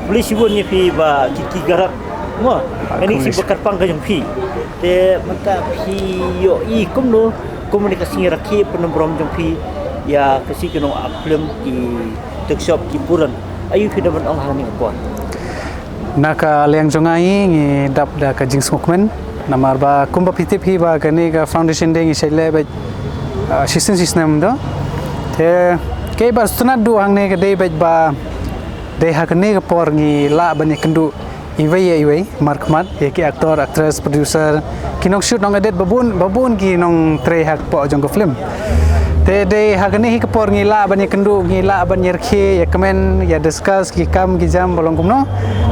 boleh sibunnya pi ba kiki garap mo ini si bakar pang kajang pi te mata pi yo I kumno komunikasi rakhi penembrom jong pi ya kasi kino film ki workshop ki puran ayu pi dapat ong hani ko naka leng jongai ngi dap da ka jing smokmen namar ba kumba pitip hi ba kani ka foundation ding isele ba system do te ke ba sunat du hang ne ka dei ba dei ha kani ka por ngi la ban ni kendu iwei markmat ki aktor actress producer kinong shoot nong edit babun ki nong tre hak po jong ko film te dei ha kani hi ka por ngi la ban ni kendu ngi la ban yerkhe ya komen ya discuss ki kam ki jam bolong kumno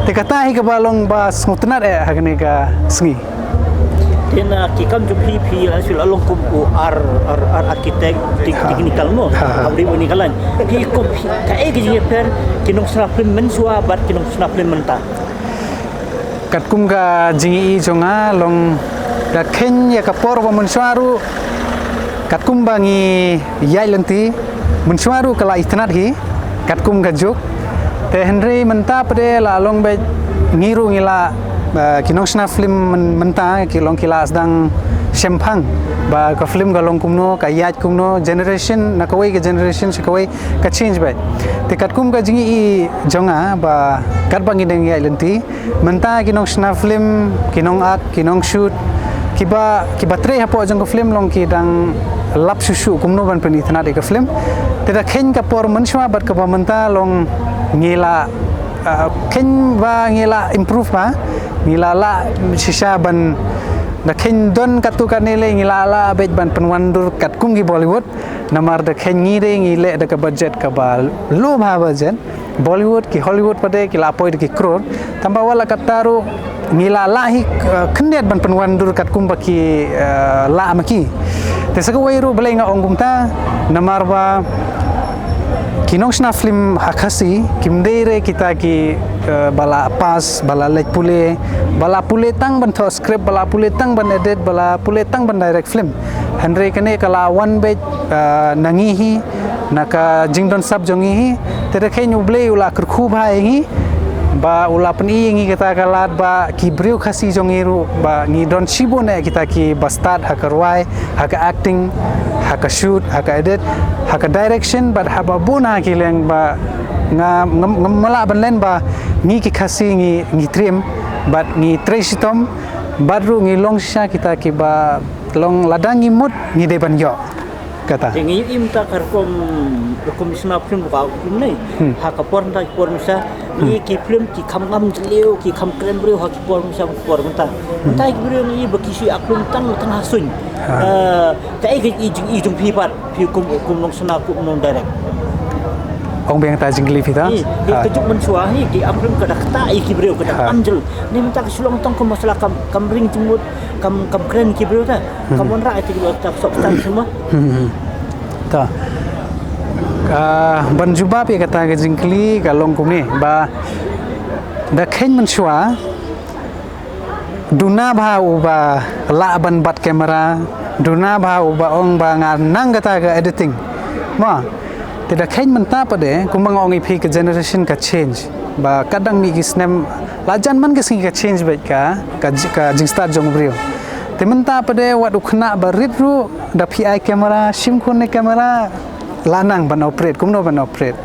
te kata hi ka balong ba smutnat ha kani ka sngi Tena kikam jumpi pi hasil along kum ar arkitek teknikal mo abri boni kalan pi ko ka e gi per kinong snaplim mensua bat kinong snaplim menta kat kum ga jingi jonga long da ken ya ka por ba mensuaru kat kum bangi yai lenti mensuaru kala itnat hi kat kum ga juk te henry menta pade la long be ngiru ngila kinong sna film menta kilong kila sedang sempang ba ka film galong kumno ka yat kumno generation na kawai ke generation sekawai ka change ba tikat kum ka jingi I jonga ba kat bangi deng ya lenti menta kinong sna film kinong ak kinong shoot kiba tre hapo jong ka film long ki dang lap susu kumno ban pen itna de ka film teda ken ka por menswa bat ka ba menta long ngila ken ba ngila improve ba ngilala sisa ban da ken don katu kanele ngilala bet ban penwandur kat kum gi Bollywood namar da ken ngire ngile da ka budget ka ba lo bha budget Bollywood ki Hollywood pade ki lapoi ki crore tamba wala kataru ngilala hi kendet ban penwandur kat kum ba ki la maki te saka wairu bele nga ongumta namar ba kinong sna film hakasi kimdeire kita ki bala pas bala lek pule tang ban tho script bala pule tang ban edit bala pule tang ban direct film henry kane kala one bed nangihi naka jingdon sab jongihi tere khenyu ble ula kurkhu bhai hi ba ula peni ngi kita kalat ba ki briu khasi jongiru ba ni don shibone kita ki bastad hakarwai haka acting haka shoot haka edit haka direction but haba buna kileng ba ngamala ban len ba ngi ki khasi ngi trim but ngi tresitom badru ngi long sha kita ki ba long ladang ngi mut ngi de ban yo kata ngi imta karkom komisioner film ba film nei haka por nda por misa ni ki film ki kham jleu ki kham krem breu ha ki por misa por menta menta ki breu ni ba ki si aklum tang tang hasun ta e ki jung pi pat pi kum long sna kum long direct ong beng ta jingli pita ke juk mensua hi ki aklum ka dakta ki breu ka anjel ni menta ki sulong tang kum masalah kam ring timut kam kren ki breu ta kam on ra ti ta sok tang semua ta ban juba pe kata ke jingli kalong kum ni ba da khen mensua duna ba uba la ban bat kamera duna ba uba ong ba nang kata ke editing ma tidak khen menta pade kumbang ong ipi ke generation ka change ba kadang mi gisnem lajan man ke singi ka change bet ka jing start jong brio te menta pade wat ukhna ba ritru da pi camera sim khun ne camera lanang ban operate kumno ban operate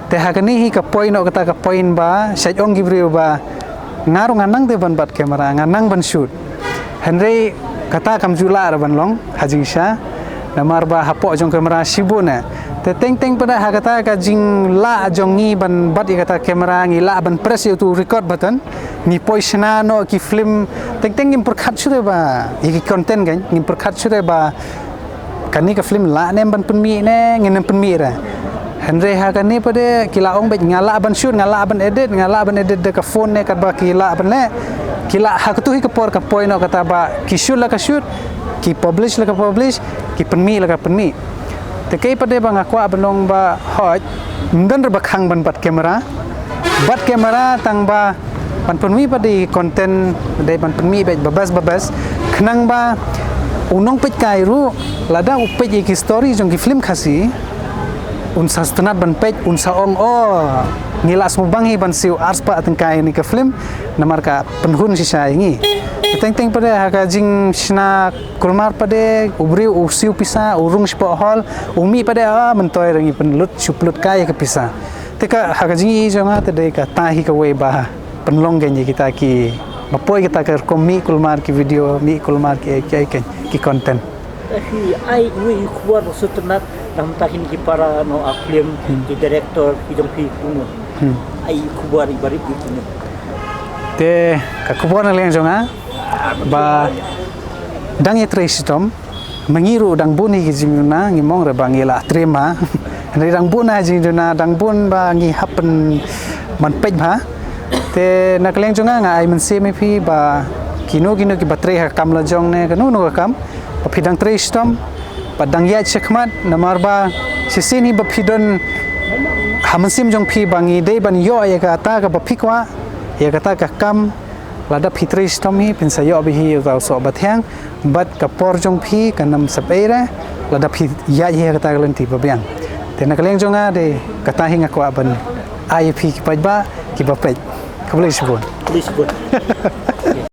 te hakani hi ka point kata ka point ba sai ong gi brio ba ngaru nganang te ban bat camera nganang ban shoot henry kata kam jula ban long hajing sha namar ba hapo jong camera sibuna te teng pada hakata ka jing la jongi ban bat kata kamera ngi la ban press itu record button ni poisna no ki film teng ngim perkhat sure ba iki content kan ngim perkhat sure ba kani ka film la nem ban penmi ne ngin penmi ra henry hakani pada kila ong bet ngala ban shoot ngala ban edit de ka phone ne kat ba kila ban le kila hakatu hi ka por ka point no kata ba ki shoot la ka shoot ki publish la ka publish ki penmi la ka penmi te kei pade bang akwa belong ba hoj ndan ba khang ban bat kamera tang ba ban penmi pade content de ban penmi be babas khnang ba unong pet kai ru lada upet ki story jong ki film khasi unsa stenat ban pej unsa ong ngilas mubangi ban siu arspa tengkai ni ke film namar ka penhun si saya ngi teng pada haka jing sina kulmar pada ubri usiu pisa urung spa hol umi pada mentoi rangi penlut suplut kai ke pisa teka haka jing i jonga tade ka tahi ka we ba penlong genye kita ki mapoi kita ke komi kulmar ki video mi kulmar ki konten Tapi ai we kuar sutenat nam tahin ki para no film ki director ki jong pi kuno. Ai kuar ibarit ki kuno. Te ka kuar na leng jonga ba dang etrestom mengiru dang buni ki jinguna ngimong re bangila terima dari dang buna jinguna dang bun ba ngi happen man pej ba te nak leng jonga nga ai men se me phi ba kino ki batre ha kam la jong ne kanu no kam pidang trestom padang ya chekmat namar ba sisini ba pidon hamansim jong phi bangi de ban yo ya ka ta ka ba phikwa ya ka ta ka kam lada pitrestom hi pinsa yo bi hi ta so ba thyang bat ka por jong phi kanam sapeira lada phi ya ka ta lenti ba biang te nak leng jonga de ka ta hinga ko ban ai phi ki ba ki ba pej ka boleh sebut